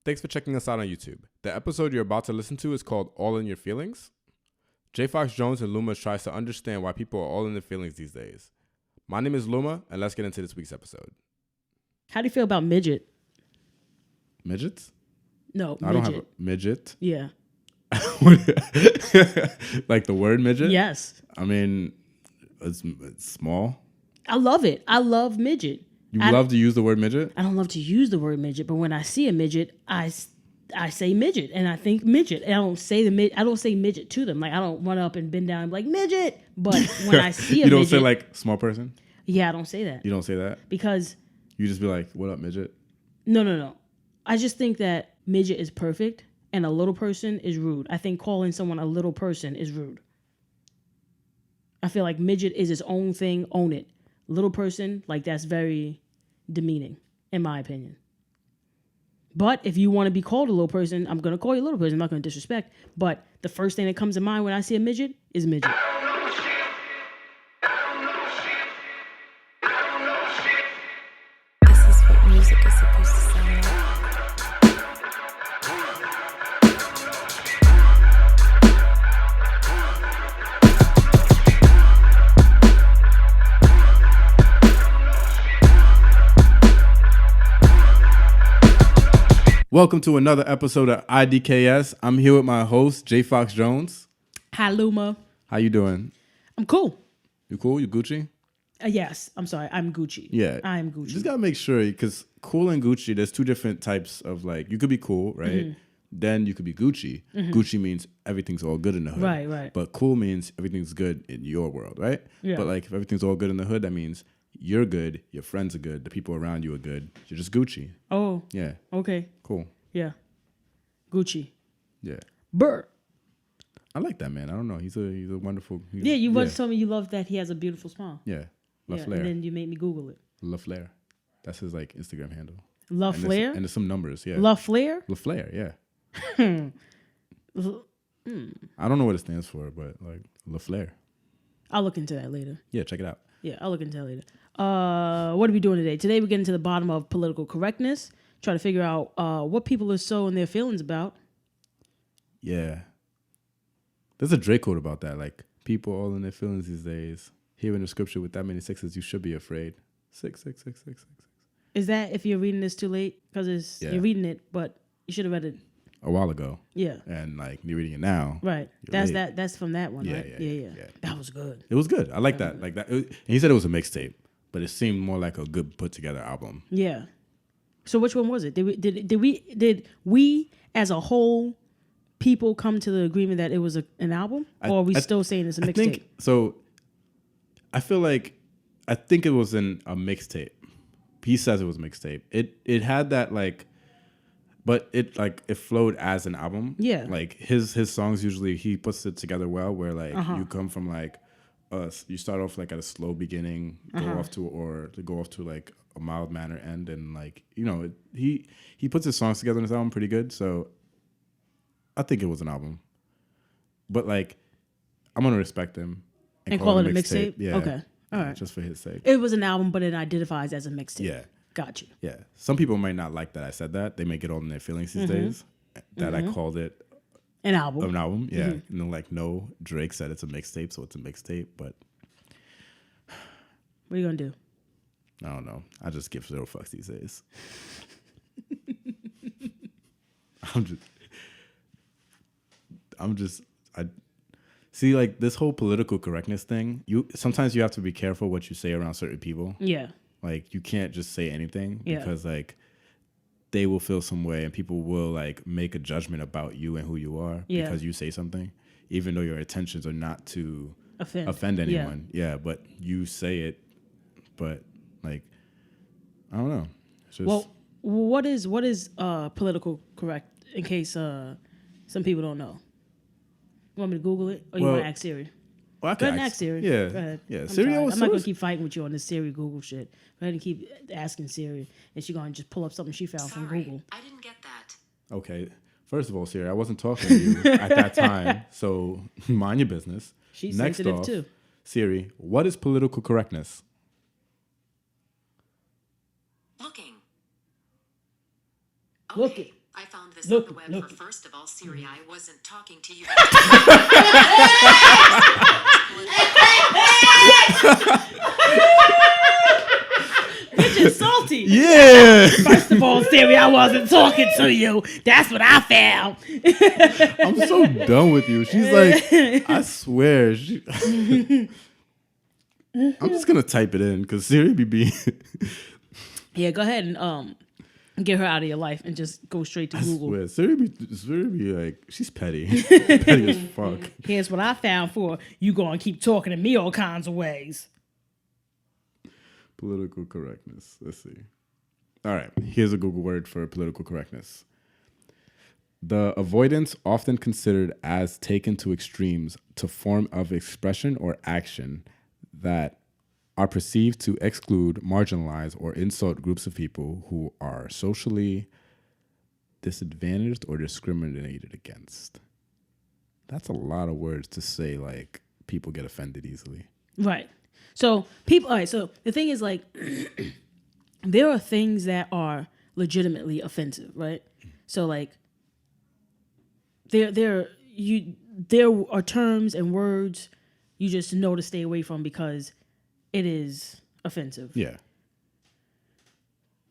Thanks for checking us out on YouTube. The episode you're about to listen to is called All in Your Feelings. J. Fox Jones and Luma tries to understand why people are all in their feelings these days. My name is Luma, and let's get into this week's episode. How do you feel about midget? Midgets? No, I don't have a midget. Yeah. Like the word midget? Yes. I mean, it's small. I love it. I love midget. You love to use the word midget? I don't love to use the word midget, but when I see a midget, I say midget, and I think midget. And I don't say midget to them. Like, I don't run up and bend down and be like, midget. But when I see a midget. You don't say like small person? Yeah, I don't say that. You don't say that? Because. You just be like, what up, midget? No. I just think that midget is perfect and a little person is rude. I think calling someone a little person is rude. I feel like midget is its own thing, own it. Little person, like, that's very demeaning, in my opinion. But if you want to be called a little person, I'm going to call you a little person. I'm not going to disrespect. But the first thing that comes to mind when I see a midget is midget. This is what music is supposed to sound like. Welcome to another episode of IDKS. I'm here with my host, J. Fox Jones. Hi, Luma. How you doing? I'm cool. You cool? You Gucci? Yes. I'm sorry. I'm Gucci. Yeah. I'm Gucci. You just got to make sure, because cool and Gucci, there's two different types of, like, you could be cool, right? Mm-hmm. Then you could be Gucci. Mm-hmm. Gucci means everything's all good in the hood. Right. But cool means everything's good in your world, right? Yeah. But, like, if everything's all good in the hood, that means you're good, your friends are good, the people around you are good. You're just Gucci. Oh. Yeah. Okay. Cool. Yeah. Gucci. Yeah. Burr. I like that man. I don't know. He's a wonderful. You once told me you love that he has a beautiful smile. Yeah. La yeah, Flair. and then you made me Google it. La Flair. That's his like Instagram handle. La and Flair? And there's some numbers, yeah. La Flair? La Flair, yeah. I don't know what it stands for, but like La Flair. I'll look into that later. Yeah, check it out. Yeah, I'll look into that later. What are we doing today? Today we're getting to the bottom of political correctness. Try to figure out what people are so in their feelings about. Yeah. There's a Drake quote about that. Like, people all in their feelings these days. Here in the scripture with that many sixes, you should be afraid. 6, 6, 6, 6, 6, 6. Is that if you're reading this too late? Because you're reading it, but you should have read it a while ago. Yeah. And like you're reading it now. Right. That's from that one, right? Yeah. That was good. It was good. I like that. Like that. And he said it was a mixtape, but it seemed more like a good put together album. Yeah. So which one was it? Did we as a whole people come to the agreement that it was an album, or are we still saying it's a mixtape? So. I feel like I think it was a mixtape. He says it was a mixtape. It had that like, but it flowed as an album. Yeah. Like his songs usually he puts it together well. Where like you come from like, you start off like at a slow beginning, go off to like a mild manner end, and like he puts his songs together in his album pretty good. So I think it was an album, but like I'm gonna respect him. And call it a mixtape? Yeah. Okay. All right. Just for his sake. It was an album, but it identifies as a mixtape. Yeah. Got you. Yeah. Some people might not like that I said that. They may get all in their feelings these days. That I called it an album. An album, yeah. No, Drake said it's a mixtape, so it's a mixtape, but what are you gonna do? I don't know. I just give zero fucks these days. I see, like, this whole political correctness thing, sometimes you have to be careful what you say around certain people. Yeah. Like, you can't just say anything because, like, they will feel some way and people will, like, make a judgment about you and who you are because you say something, even though your intentions are not to offend anyone. Yeah, but you say it, but, like, I don't know. It's just, well, what is political correct, in case some people don't know? You want me to Google it, or you want to ask Siri? Well, Go ahead and ask Siri. Yeah. Go ahead. Yeah. I'm not going to keep fighting with you on this Siri Google shit. Go ahead and keep asking Siri, and she's going to just pull up something she found from Google. I didn't get that. Okay. First of all, Siri, I wasn't talking to you at that time, so mind your business. She's Next sensitive off, too. Siri, what is political correctness? Looking. Looking. I found this Look, on the web look. for first of all, Siri, I wasn't talking to you. Bitch is salty. Yeah. First of all, Siri, I wasn't talking to you. That's what I found. I'm so done with you. She's like, I swear. I'm just gonna type it in because Siri be being. Yeah, go ahead and get her out of your life and just go straight to Google. Swear, Siri be like, she's petty. Petty as fuck. Here's what I found for you gonna keep talking to me all kinds of ways. Political correctness. Let's see. All right, here's a Google word for political correctness. The avoidance often considered as taken to extremes to form of expression or action that are perceived to exclude, marginalize, or insult groups of people who are socially disadvantaged or discriminated against. That's a lot of words to say, like, people get offended easily. Right. So people, all right, so the thing is, like, there are things that are legitimately offensive, right? So, like, there are terms and words you just know to stay away from because it is offensive. Yeah.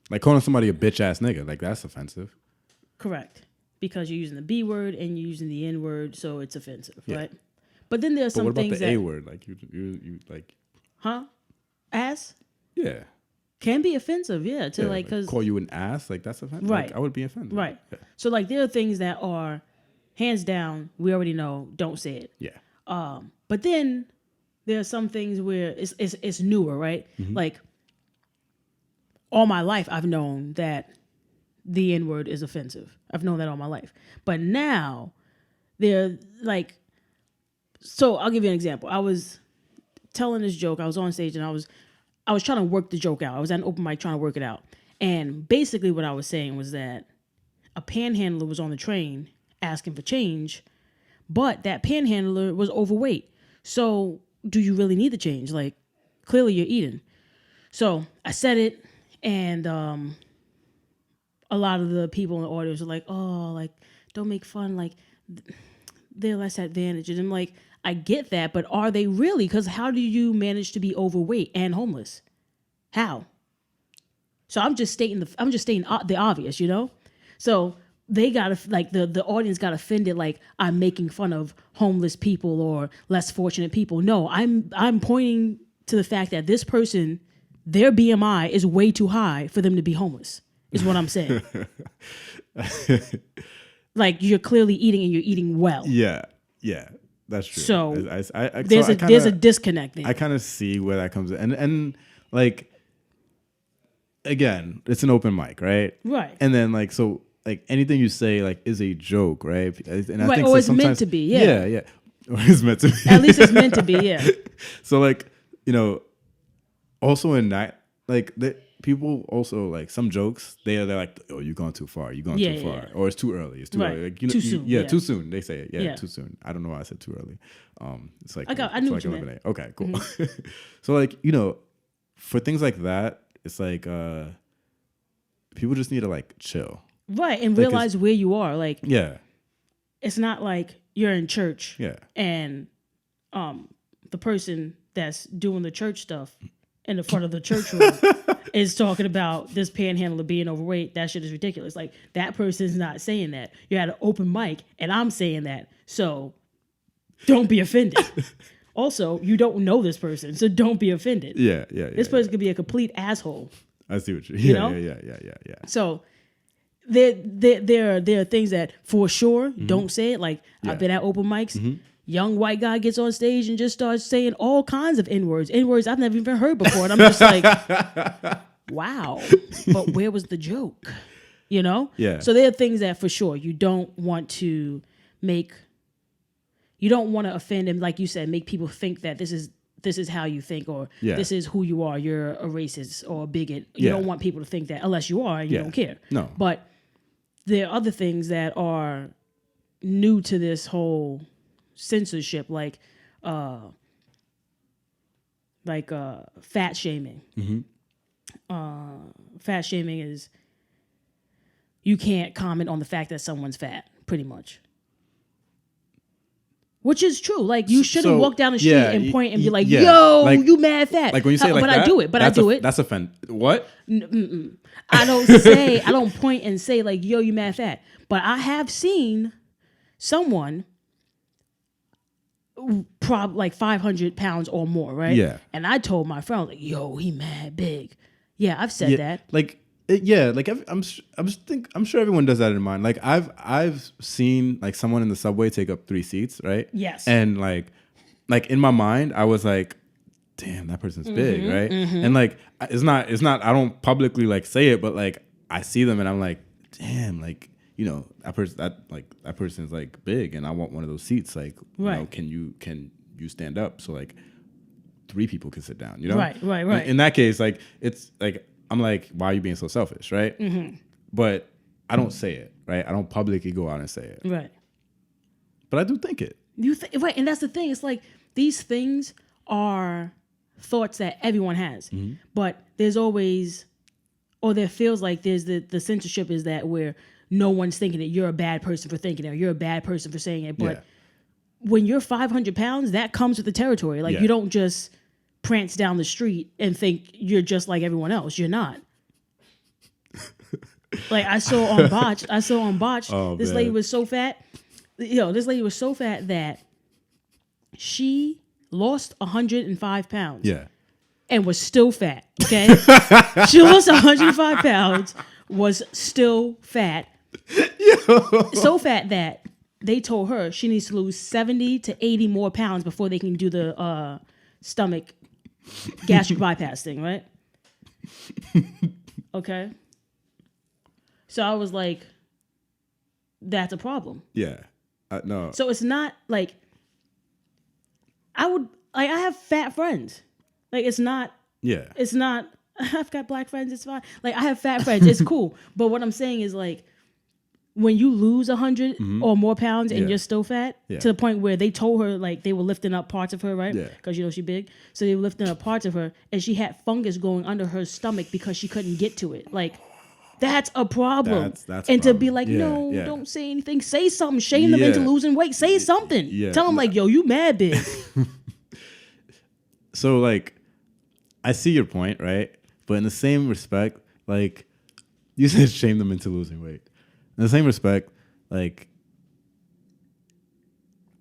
Like calling somebody a bitch ass nigga, like that's offensive. Correct. Because you're using the B word and you're using the N word, so it's offensive, right? But then there's some what about things the that A word? Like you like. Huh? Ass? Yeah. Can be offensive, yeah. To like, cause call you an ass, like that's offensive. Right. Like, I would be offended. Right. Yeah. So like there are things that are hands down, we already know, don't say it. Yeah. But then there are some things where it's newer, right? Mm-hmm. Like all my life I've known that the N-word is offensive. I've known that all my life. But now they're like, so I'll give you an example. I was telling this joke. I was on stage and I was trying to work the joke out. I was at an open mic trying to work it out. And basically what I was saying was that a panhandler was on the train asking for change, but that panhandler was overweight. So do you really need the change? Like, clearly you're eating. So I said it, and a lot of the people in the audience were like, oh, like, don't make fun. Like, they're less advantaged. And I'm like, I get that, but are they really? Because how do you manage to be overweight and homeless? How? So I'm just stating the obvious, you know? So they got like the audience got offended, like I'm making fun of homeless people or less fortunate people. No, I'm pointing to the fact that this person, their BMI is way too high for them to be homeless, is what I'm saying. Like you're clearly eating and you're eating well. Yeah. Yeah. That's true. So there's a disconnect there. I kind of see where that comes in. And like, again, it's an open mic, right? Right. And then like, so like anything you say like is a joke, right? And I right. think Or so it's meant to be. Yeah. Yeah. Yeah. Or it's meant to be. At least it's meant to be. Yeah. So like, you know, also in that, like people also like some jokes, they're like, oh, you're going too far. You're going too far. Or it's too early. It's too early. Like, too soon. Yeah, too soon. They say it. Yeah, too soon. I don't know why I said too early. It's like I knew what you meant. Okay, cool. So like, you know, for things like that, it's like people just need to like chill. Right. And like realize where you are. Like, yeah. It's not like you're in church. Yeah. And the person that's doing the church stuff in the front of the church room is talking about this panhandler being overweight. That shit is ridiculous. Like, that person's not saying that. You're at an open mic, and I'm saying that. So don't be offended. Also, you don't know this person, so don't be offended. Yeah. This person could be a complete asshole. I see what you know? Yeah. So there are things that for sure don't say it. Like, I've been at open mics. Young white guy gets on stage and just starts saying all kinds of N-words I've never even heard before. And I'm just like, wow, but where was the joke? You know? Yeah. So there are things that for sure you don't want to offend and, like you said, make people think that this is how you think, or this is who you are. You're a racist or a bigot. You don't want people to think that unless you are and you don't care. No. But there are other things that are new to this whole censorship, like fat shaming. Fat shaming is, you can't comment on the fact that someone's fat, pretty much. Which is true. Like, you shouldn't walk down the street and point and be like, yo, like, you mad fat. Like, when you say like but that. I do it. But I do it. That's offend. What? I don't point and say like, yo, you mad fat. But I have seen someone like 500 pounds or more, right? Yeah. And I told my friend, like, yo, he mad big. Yeah, I've said that. Like, like I'm sure everyone does that in mind. Like I've seen like someone in the subway take up 3 seats, right? Yes. And like in my mind, I was like, damn, that person's big, right? And like it's not. I don't publicly like say it, but like I see them and I'm like, damn, like, you know, that person's like big, and I want one of those seats. Like, right. You know, can you stand up so like 3 people can sit down? You know, right. In that case, like it's like. I'm like, why are you being so selfish, right? But I don't say it, right? I don't publicly go out and say it. Right. But I do think it. Right, and that's the thing. It's like these things are thoughts that everyone has. But there's always, or there feels like there's the censorship is that where no one's thinking it. You're a bad person for thinking it, or you're a bad person for saying it. But when you're 500 pounds, that comes with the territory. Like, you don't just prance down the street and think you're just like everyone else. You're not. Like I saw on Botch, this lady was so fat. This lady was so fat that she lost 105 pounds. Yeah. And was still fat. Okay. She lost 105 pounds, was still fat. So fat that they told her she needs to lose 70 to 80 more pounds before they can do the stomach gastric bypass thing, right? Okay. So I was like, that's a problem. Yeah. No. So it's not like I have fat friends. Like, it's not. Yeah. It's not. I've got black friends. It's fine. Like, I have fat friends. It's cool. But what I'm saying is, like, when you lose 100 or more pounds and you're still fat, to the point where they told her, like, they were lifting up parts of her, right? Yeah. Because, you know, she's big. So they were lifting up parts of her, and she had fungus going under her stomach because she couldn't get to it. Like, that's a problem. That's and to be like, no, don't say anything. Say something. Shame them into losing weight. Say something. Yeah. Tell them, like, yo, you mad big. So, like, I see your point, right? But in the same respect, like, you said shame them into losing weight. In the same respect, like,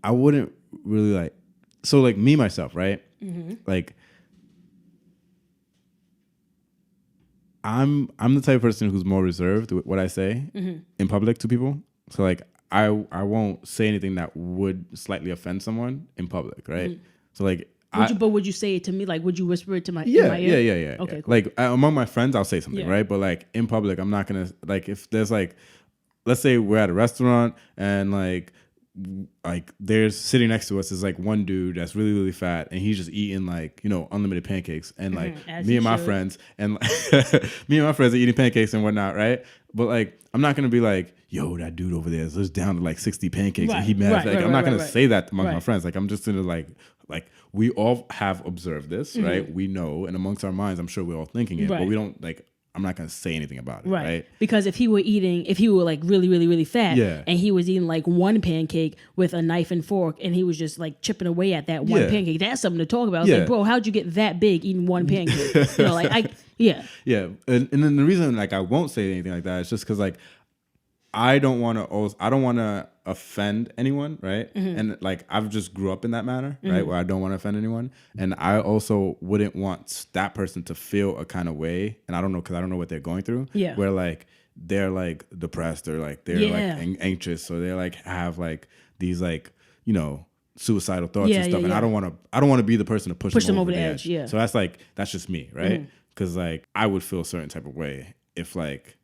I wouldn't really like, so like me, myself, right? Like, I'm the type of person who's more reserved with what I say in public to people. So like, I won't say anything that would slightly offend someone in public, right? So like, would you say it to me? Like, would you whisper it to my in my ear? Yeah. Okay, cool. Like, among my friends, I'll say something, right? But like in public, I'm not gonna, like, if there's like, let's say we're at a restaurant and like there's sitting next to us is like one dude that's really, really fat and he's just eating like, you know, unlimited pancakes, and like me and my friends and me and my friends are eating pancakes and whatnot, right? But like, I'm not gonna be like, yo, that dude over there is just down to like 60 pancakes and he mad. I'm not gonna say that among my friends. Like, I'm just gonna like we all have observed this, right? We know, and amongst our minds, I'm sure we're all thinking it, but we don't like. I'm not gonna say anything about it, right? Because if he were like really, really, really fat, and he was eating like one pancake with a knife and fork, and he was just like chipping away at that one pancake, that's something to talk about. It's like, bro, how'd you get that big eating one pancake? You know, like yeah. And then the reason like I won't say anything like that is just because like I don't want to offend anyone, right? And like I've just grew up in that manner, right? Where I don't want to offend anyone, and I also wouldn't want that person to feel a kind of way, and I don't know because I don't know what they're going through. Yeah, where like they're like depressed or like they're like anxious, so they like have like these like, you know, suicidal thoughts and stuff, and I don't want to be the person to push them over the edge. Yeah, so that's just me, right? Because like I would feel a certain type of way if like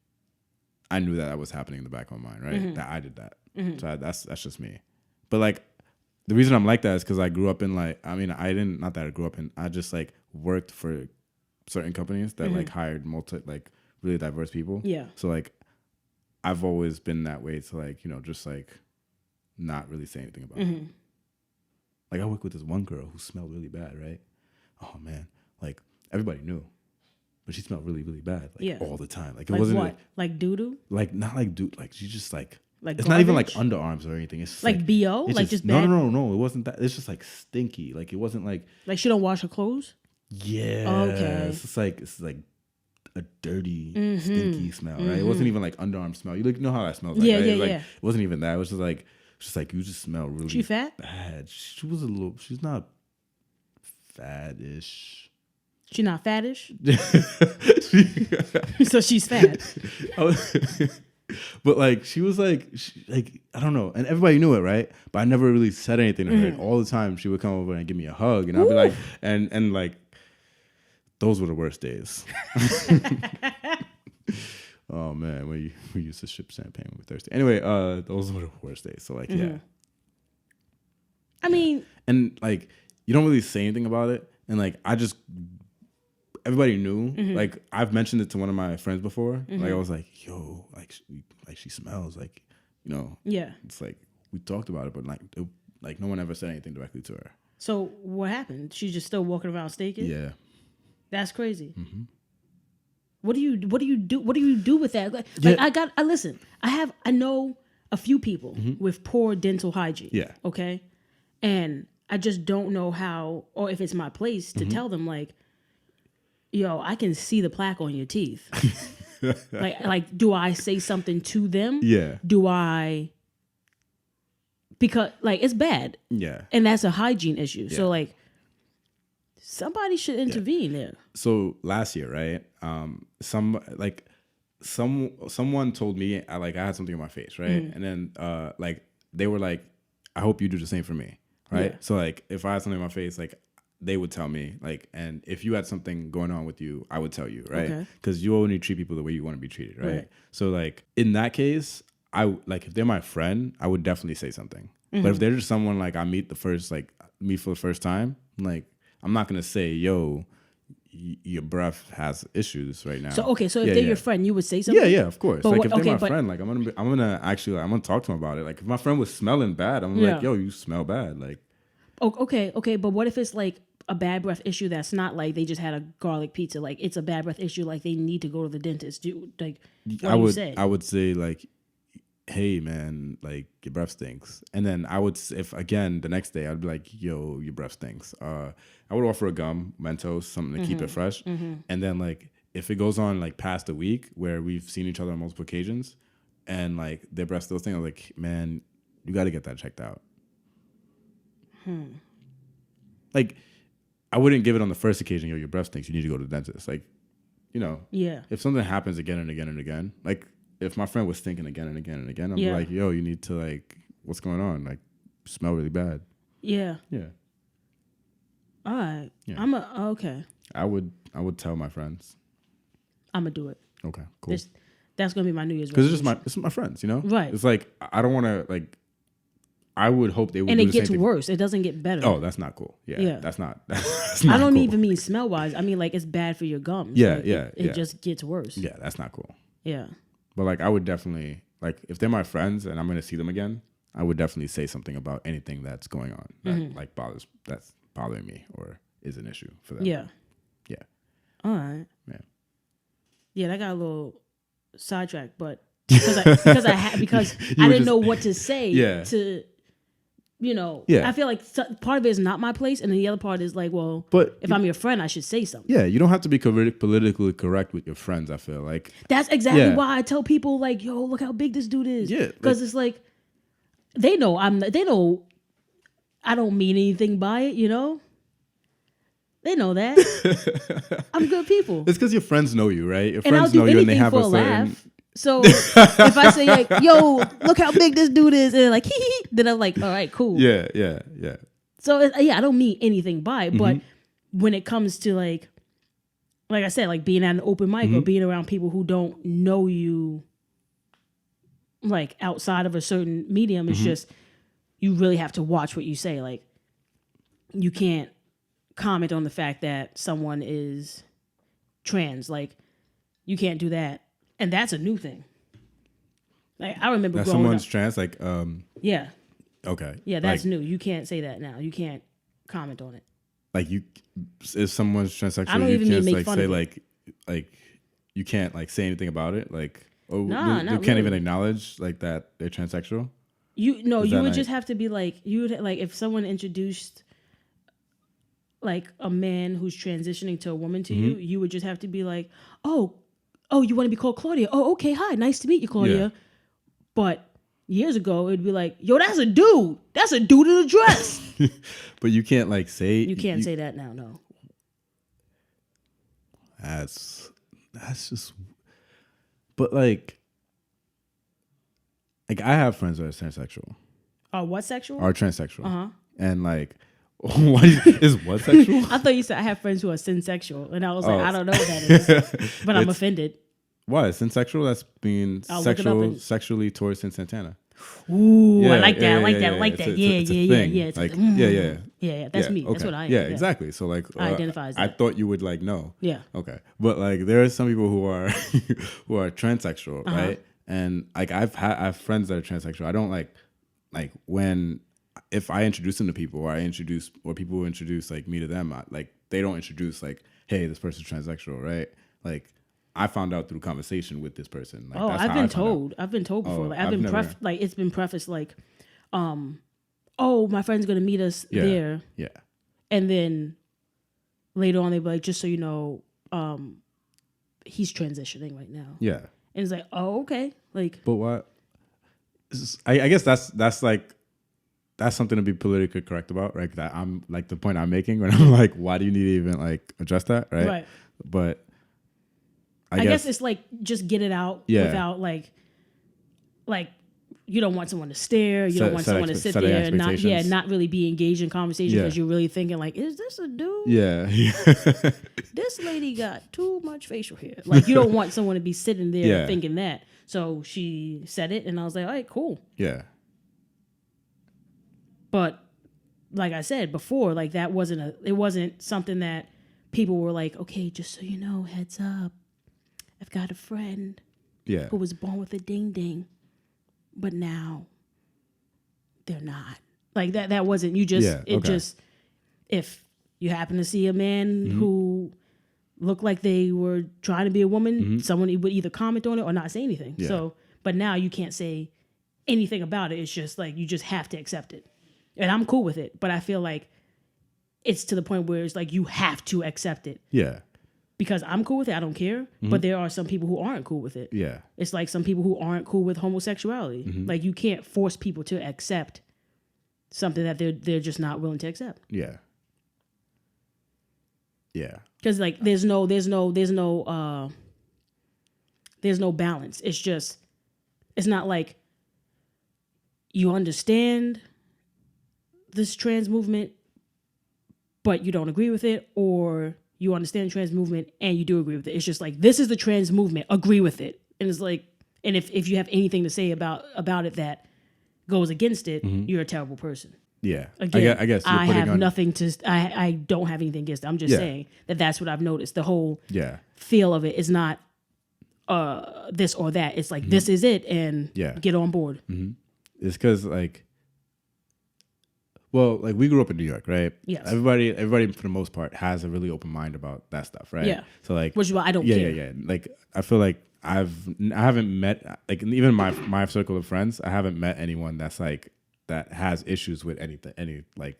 I knew that was happening in the back of my mind, right? That I did that. So that's just me. But like the reason I'm like that is because I grew up in like, I mean, not that I grew up in, I just like worked for certain companies that like hired like really diverse people. Yeah. So like I've always been that way to like, you know, just like not really say anything about it. Like I worked with this one girl who smelled really bad, right? Oh man, like everybody knew. but she smelled really, really bad, like all the time. Like it like wasn't what? Like doo doo? like not like dude, like she just like it's garbage? not even like underarms or anything. It's just like BO, like just bad. No. It wasn't that. It's just like stinky. Like it wasn't like she don't wash her clothes. Yeah. Okay. It's like a dirty, stinky smell, right? It wasn't even like underarm smell. You know how that smells. Like, Yeah, right? yeah. It wasn't even that. It was just like you just smell really. She fat? Bad. She was a little. She's not fat-ish. She's not fattish. So she's fat. But like she was like I don't know, and everybody knew it, right? But I never really said anything to her. And all the time she would come over and give me a hug, and I'd be like, and like those were the worst days. Oh man, we used to ship champagne when we were thirsty. Anyway, those were the worst days. So like yeah. I mean, and like you don't really say anything about it, and like everybody knew. Like I've mentioned it to one of my friends before. Like I was like, "Yo, like she smells like, you know." Yeah. It's like we talked about it, but like no one ever said anything directly to her. So what happened? She's just still walking around stinking? Yeah. That's crazy. What do you do with that? Like I listen. I know a few people with poor dental hygiene. Yeah. Okay. And I just don't know how, or if it's my place to tell them like, yo, I can see the plaque on your teeth. like, do I say something to them? Yeah. Do I? Because like it's bad. Yeah. And that's a hygiene issue. Yeah. So like, somebody should intervene there. So last year, right? Someone told me I had something on my face, right? And then like they were like, I hope you do the same for me, right? Yeah. So like if I had something on my face, like they would tell me, like, and if you had something going on with you, I would tell you, right? Because you only treat people the way you want to be treated, right? So like in that case, if they're my friend, I would definitely say something. But if they're just someone like I meet for the first time, like I'm not gonna say, yo, your breath has issues right now. So if they're your friend, you would say something. Yeah, of course. But like if they're my friend, like I'm gonna talk to them about it. Like if my friend was smelling bad, I'm like, yo, you smell bad. Like, okay. But what if it's like a bad breath issue that's not like they just had a garlic pizza? Like it's a bad breath issue. Like they need to go to the dentist. I would say like, hey man, like your breath stinks. And then I would, if again the next day I'd be like, yo, your breath stinks. I would offer a gum, Mentos, something to keep it fresh. And then like if it goes on like past a week where we've seen each other on multiple occasions and like their breath still stinks, I'm like, man, you got to get that checked out. Like I wouldn't give it on the first occasion, yo, your breath stinks, you need to go to the dentist. Like, you know, if something happens again and again and again, like if my friend was stinking again and again and again, I'm like, yo, you need to like, what's going on? Like, smell really bad. Yeah. Yeah. All right. Yeah. Okay. I would tell my friends. I'm gonna do it. Okay. Cool. That's gonna be my New Year's resolution. Because it's my friends, you know. Right. It's like I don't want to like. I would hope they would. And do it the gets same worse. It doesn't get better. Oh, that's not cool. Yeah. That's not. That's not I don't cool. even mean smell wise. I mean like it's bad for your gums. Yeah. Like, it just gets worse. Yeah, that's not cool. Yeah. But like I would definitely like if they're my friends and I'm gonna see them again, I would definitely say something about anything that's going on that that's bothering me or is an issue for them. Yeah. Yeah. All right. Yeah. Yeah, that got a little sidetracked, but because I didn't know what to say to, you know. Yeah. I feel like part of it is not my place, and then the other part is like, well, but if I'm your friend, I should say something. Yeah, you don't have to be politically correct with your friends. I feel like that's exactly why I tell people like, yo, look how big this dude is. Yeah, because it's like they know I don't mean anything by it, you know. They know that. I'm good people. It's because your friends know you, right? Your friends know you and they have a certain... laugh. So if I say like, yo, look how big this dude is, and they're like, hee, then I'm like, all right, cool. Yeah. So I don't mean anything by it, but when it comes to like I said, like being at an open mic or being around people who don't know you like outside of a certain medium, it's just, you really have to watch what you say. Like you can't comment on the fact that someone is trans. Like you can't do that. And that's a new thing. Like I remember that growing someone's up. trans, like yeah. Okay. Yeah, that's new. You can't say that now. You can't comment on it. Like if someone's transsexual, I don't you even can't make like fun say of it. like like you can't like say anything about it, like Nah, you not can't really. even acknowledge like that they're transsexual. You would like, just have to be like, you would like if someone introduced like a man who's transitioning to a woman to you, you would just have to be like, oh, you want to be called Claudia? Oh, okay, hi, nice to meet you, Claudia. Yeah. But years ago, it'd be like, yo, that's a dude. That's a dude in a dress. But you can't like say You can't say that now, no. That's just. But like I have friends that are transsexual. What sexual? Are transsexual. And like, what is what sexual? I thought you said I have friends who are synsexual, and I was like, I don't know what that is, but I'm offended. What is synsexual? That's being sexually towards Sin Santana. Ooh, yeah, I like that. I like that. Yeah. It's like, yeah. That's me. That's what I am. Yeah, exactly. So like, I identify as that. I thought you would like know. Yeah. Okay, but like, there are some people who are who are transsexual, right? And like, I have friends that are transsexual. I don't like when if I introduce them to people, or people introduce like me to them, they don't introduce like, hey, this person's transsexual, right? Like, I found out through conversation with this person. Like, I've been told. I've been told before. Like, I've been it's been prefaced like, my friend's gonna meet us there. Yeah. And then later on, they be like, just so you know, he's transitioning right now. Yeah. And it's like, oh, okay. Like, but what? I guess that's like, that's something to be politically correct about, right? That I'm like the point I'm making when I'm like, why do you need to even like address that, right? Right. But I guess it's like, just get it out without like you don't want someone to stare. You don't want someone to sit there and not really be engaged in conversation because you're really thinking like, is this a dude? Yeah. This lady got too much facial hair. Like, you don't want someone to be sitting there thinking that. So she said it, and I was like, all right, cool. Yeah. But like I said before, like it wasn't something that people were like, okay, just so you know, heads up, I've got a friend who was born with a ding ding, but now they're not. Like that wasn't, you just, if you happen to see a man who looked like they were trying to be a woman, someone would either comment on it or not say anything. Yeah. So, but now you can't say anything about it. It's just like, you just have to accept it. And I'm cool with it, but I feel like it's to the point where it's like, you have to accept it. Yeah. Because I'm cool with it, I don't care. But there are some people who aren't cool with it. Yeah. It's like some people who aren't cool with homosexuality. Like, you can't force people to accept something that they're just not willing to accept. Yeah. Yeah. Because like there's no balance. It's not like you understand this trans movement, but you don't agree with it, or you understand trans movement and you do agree with it. It's just like, this is the trans movement, agree with it. And it's like, and if you have anything to say about it that goes against it, you're a terrible person. Yeah. Again, I guess I have nothing to, I don't have anything against it. I'm just saying that's what I've noticed. The whole feel of it is not this or that. It's like, this is it, and get on board. It's because like, well, like we grew up in New York, right? Yes. Everybody for the most part has a really open mind about that stuff, right? Yeah. So like, which is why I don't care. Yeah. Like, I feel like I haven't met, like, even my circle of friends, I haven't met anyone that's like, that has issues with any like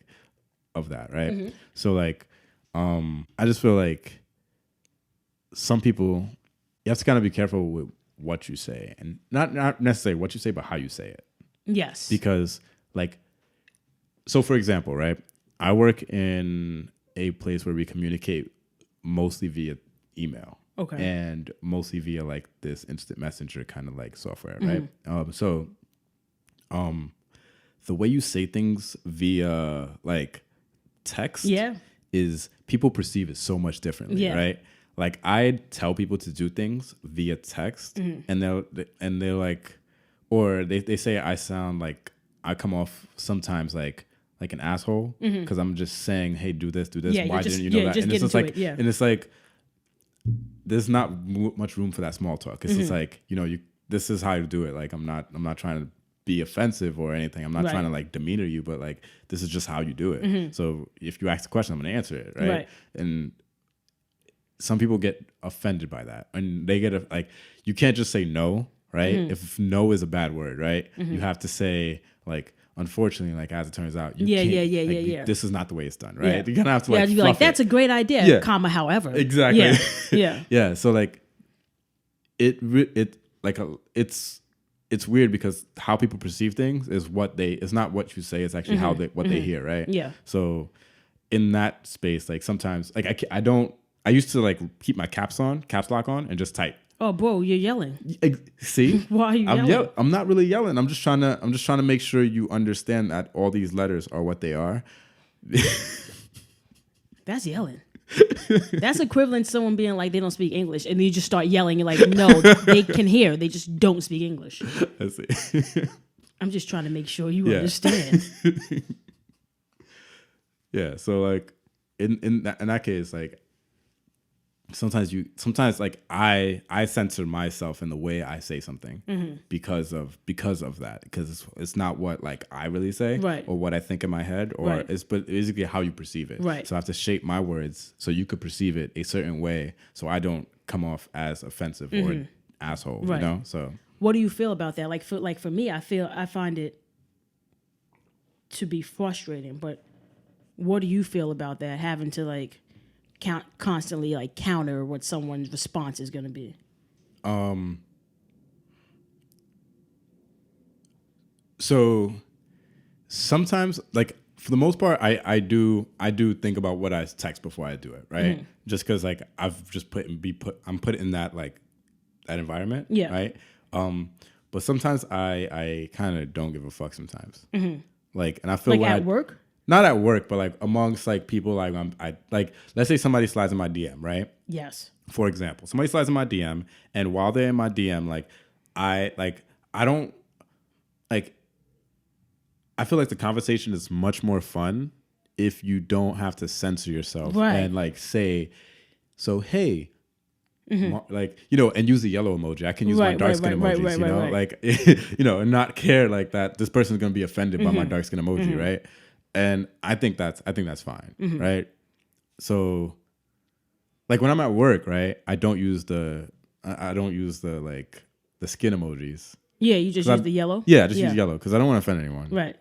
of that, right? So like, I just feel like some people, you have to kind of be careful with what you say, and not necessarily what you say, but how you say it. Yes. Because like, so for example, right, I work in a place where we communicate mostly via email. Okay. And mostly via like this instant messenger kind of like software, right? So the way you say things via like text is, people perceive it so much differently, right? Like, I tell people to do things via text, and they're like, or they say I sound like, I come off sometimes like an asshole because I'm just saying, hey, do this. Why didn't you know that? And it's just like, and it's like, there's not much room for that small talk. It's just like, this is how you do it. Like, I'm not trying to be offensive or anything. I'm not trying to like demeanor you, but like, this is just how you do it. So if you ask a question, I'm going to answer it. Right. And some people get offended by that, and they get like, you can't just say no, right? If no is a bad word, right? You have to say like, unfortunately, like as it turns out, you can't, like, this is not the way it's done, right? You're gonna have to like, you'd be like, that's a great idea, comma, however. Exactly. Yeah. Yeah. So like, it's weird because how people perceive things is it's not what you say, it's actually how they hear, right? Yeah. So in that space, like sometimes, like I used to like keep my caps lock on, and just type. Oh, bro, you're yelling. See, why are you yelling? I'm not really yelling. I'm just trying to make sure you understand that all these letters are what they are. That's yelling. That's equivalent to someone being like, they don't speak English, and you just start yelling. You're like, no, they can hear. They just don't speak English. I see. I'm just trying to make sure you understand. Yeah. So like in that case, like sometimes like I censor myself in the way I say something because of that, because it's not what like I really say, right, or what I think in my head, or it's but basically how you perceive it, right. So I have to shape my words so you could perceive it a certain way, so I don't come off as offensive or an asshole, right. You know. So what do you feel about that? Like for me, I find it to be frustrating, but what do you feel about that, having to like constantly like counter what someone's response is going to be? So sometimes, like for the most part, I do think about what I text before I do it, right? Just because like I've just I'm put in that like that environment, right? But sometimes I kind of don't give a fuck sometimes. Like, and I feel like at work. Not at work, but like amongst like people, like I like, let's say somebody slides in my DM, right? Yes. For example, somebody slides in my DM, and while they're in my DM, like I don't like. I feel like the conversation is much more fun if you don't have to censor yourself, right, and like say, so hey, like, you know, and use the yellow emoji. I can use my dark skin emojis, you know, like you know, and not care like that this person's gonna be offended by my dark skin emoji, right? And I think that's fine, right? So, like when I'm at work, right, I don't use the like the skin emojis. Yeah, you just use the yellow. Yeah, just use yellow because I don't want to offend anyone. Right.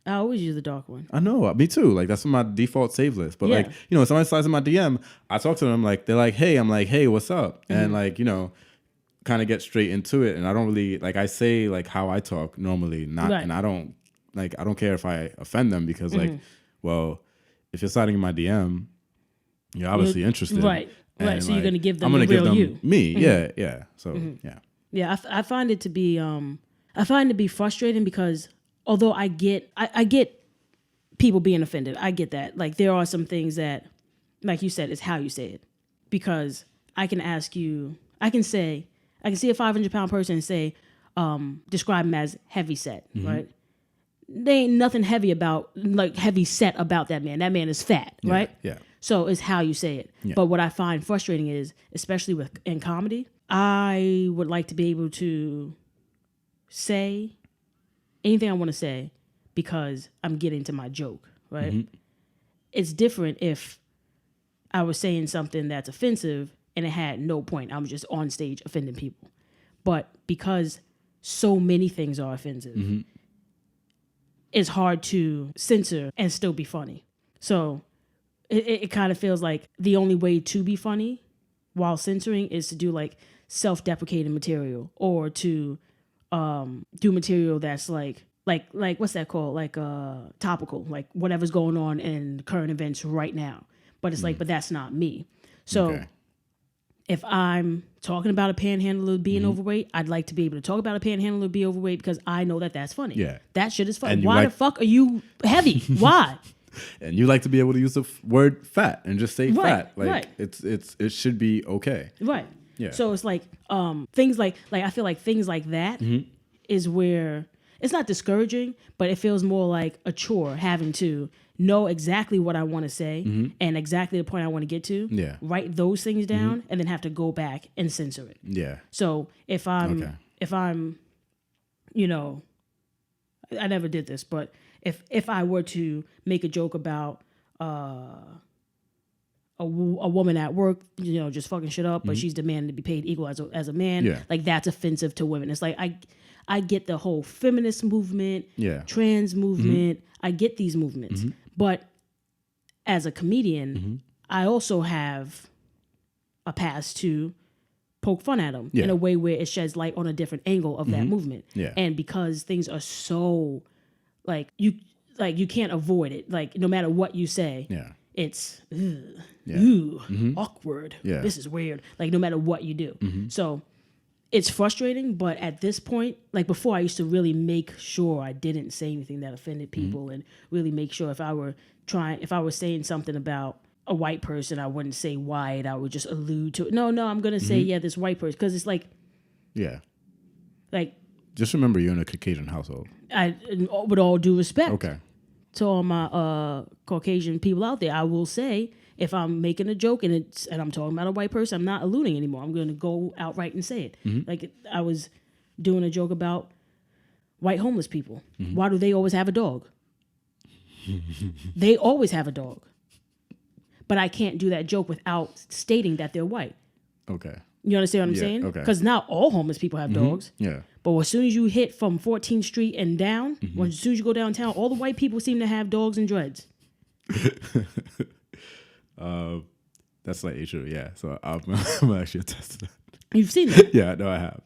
I always use the dark one. I know, me too. Like that's my default save list. But like, you know, if somebody slides in my DM, I talk to them like they're like, hey, I'm like, hey, what's up? And like, you know, kind of get straight into it. And I don't really like, I say like how I talk normally, not, and I don't care if I offend them because like, well, if you're sliding in my DM, you're obviously interested, right? And right. So like, you're gonna give them I'm gonna the real give them you. Me, yeah. So yeah. I find it to be frustrating because although I get people being offended, I get that. Like there are some things that, like you said, it's how you say it. Because I can see a 500-pound person and say, describe him as heavy set, right? There ain't nothing heavy set about that man. That man is fat, right? Yeah. So it's how you say it. Yeah. But what I find frustrating is, especially in comedy, I would like to be able to say anything I want to say because I'm getting to my joke, right? It's different if I was saying something that's offensive and it had no point. I'm just on stage offending people. But because so many things are offensive, it's hard to censor and still be funny. So it kind of feels like the only way to be funny while censoring is to do like self-deprecating material or to do material that's like what's that called? Like topical, like whatever's going on in current events right now. But it's like, but that's not me. So if I'm talking about a panhandler being overweight, I'd like to be able to talk about a panhandler being overweight because I know that that's funny. Yeah. That shit is funny. Why the fuck are you heavy? Why? And you like to be able to use the word fat and just say fat. Like it should be okay. Right. Yeah. So it's like things like I feel like things like that is where it's not discouraging, but it feels more like a chore having to know exactly what I want to say and exactly the point I want to get to. Yeah. Write those things down and then have to go back and censor it. Yeah. So if I'm, you know, I never did this, but if I were to make a joke about a a woman at work, just fucking shit up, but she's demanding to be paid equal as a man. Yeah. Like that's offensive to women. It's like I get the whole feminist movement, trans movement. I get these movements, but as a comedian, I also have a pass to poke fun at them in a way where it sheds light on a different angle of that movement. Yeah. And because things are so like you can't avoid it. Like no matter what you say, it's awkward. Yeah. This is weird. Like no matter what you do. So it's frustrating, but at this point, like before I used to really make sure I didn't say anything that offended people and really make sure if I was saying something about a white person, I wouldn't say white. I would just allude to it. No, I'm going to say, this white person. Because it's like... Yeah. Like... Just remember you're in a Caucasian household. With all due respect. Okay. To all my Caucasian people out there, I will say, if I'm making a joke and I'm talking about a white person, I'm not alluding anymore. I'm going to go outright and say it. Like I was doing a joke about white homeless people. Why do they always have a dog? They always have a dog. But I can't do that joke without stating that they're white. Okay. You understand what I'm saying? Okay. Because not all homeless people have dogs. Yeah. But as soon as you hit from 14th Street and down, as soon as you go downtown, all the white people seem to have dogs and dreads. That's like true, yeah. So I'm actually attest to that. You've seen that? Yeah, no, I have.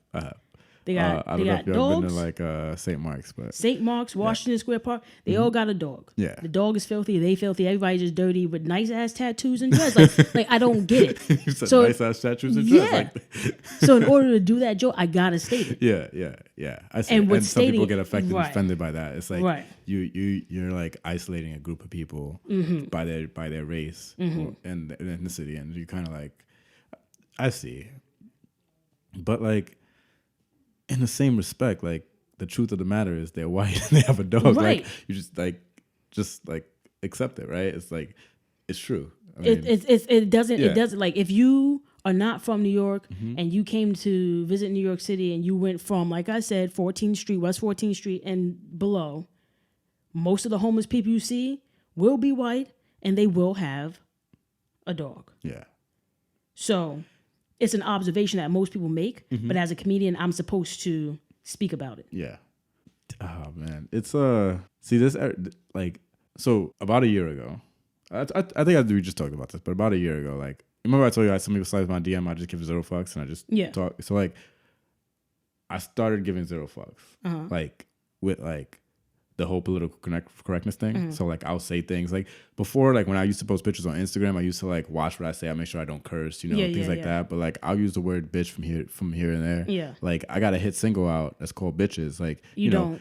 They got I don't know if you've dogs. Been to like St. Mark's, but St. Mark's, Washington Square Park, they all got a dog. Yeah, the dog is filthy. They filthy. Everybody's just dirty with nice ass tattoos and dreads. Like I don't get it. You said so, nice ass tattoos and dreads. Yeah. So in order to do that joke, I gotta state it. Yeah. I see. And some people get offended by that. It's like you're like isolating a group of people by their race and ethnicity, and you kind of like, I see, but like. In the same respect, like the truth of the matter is they're white and they have a dog. Right. Like you just accept it, right? It's like it's true. I mean, it doesn't like if you are not from New York and you came to visit New York City and you went from, like I said, 14th Street, West 14th Street and below, most of the homeless people you see will be white and they will have a dog. Yeah. So it's an observation that most people make, but as a comedian, I'm supposed to speak about it. Yeah. Oh man, it's see this like so about a year ago, I think we just talked about this, but about a year ago, like remember I told you some people slide my DM, I just give 0 fucks and I just talk. So like, I started giving 0 fucks, like with like the whole political correctness thing. So like I'll say things like before, like when I used to post pictures on Instagram, I used to like watch what I say. I make sure I don't curse, things like that. But like I'll use the word bitch from here and there. Yeah. Like I got a hit single out that's called Bitches. Like you know,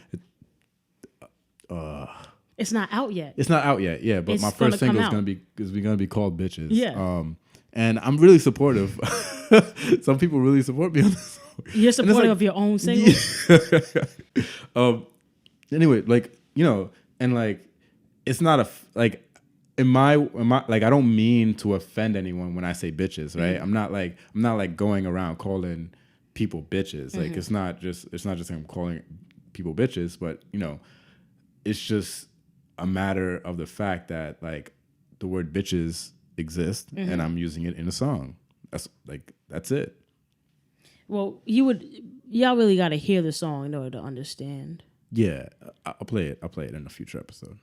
it's not out yet. It's not out yet. Yeah, but my first single is gonna be called Bitches. Yeah. And I'm really supportive. Some people really support me on this. You're supportive of your own single. Yeah. Anyway, like, and like, it's not like in my like, I don't mean to offend anyone when I say bitches, right? I'm not like going around calling people bitches. Like, it's not just I'm calling people bitches, but it's just a matter of the fact that like the word bitches exists and I'm using it in a song. That's it. Well, y'all really got to hear the song in order to understand. Yeah, I'll play it. I'll play it in a future episode.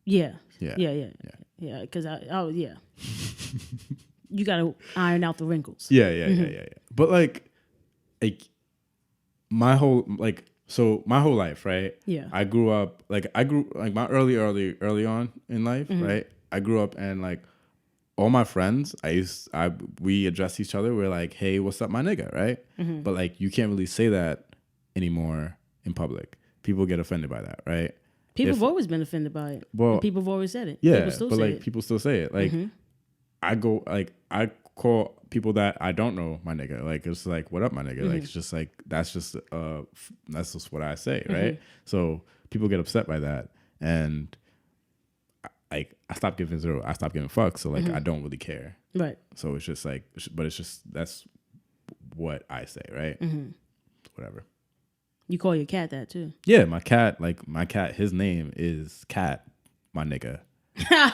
Yeah. Because you got to iron out the wrinkles. Yeah. But like my whole life, right? Yeah. I grew my early on in life, right? I grew up and like all my friends, we address each other. We're like, hey, what's up, my nigga, right? But like you can't really say that anymore in public. People get offended by that, right? People have always been offended by it. Well, and people have always said it. Yeah, people still say it. Like I call people that I don't know my nigga. Like it's like, what up, my nigga? Like it's just like that's just what I say, right? So people get upset by that, and I stopped giving fucks. So like I don't really care, right? So it's just like, but it's just that's what I say, right? Whatever. You call your cat that too? Yeah, my cat, his name is Cat, my nigga.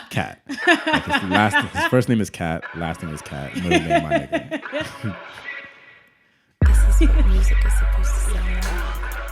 Cat. Like his first name is Cat. Last name is Cat. Middle name my nigga. This is what music is supposed to sound like.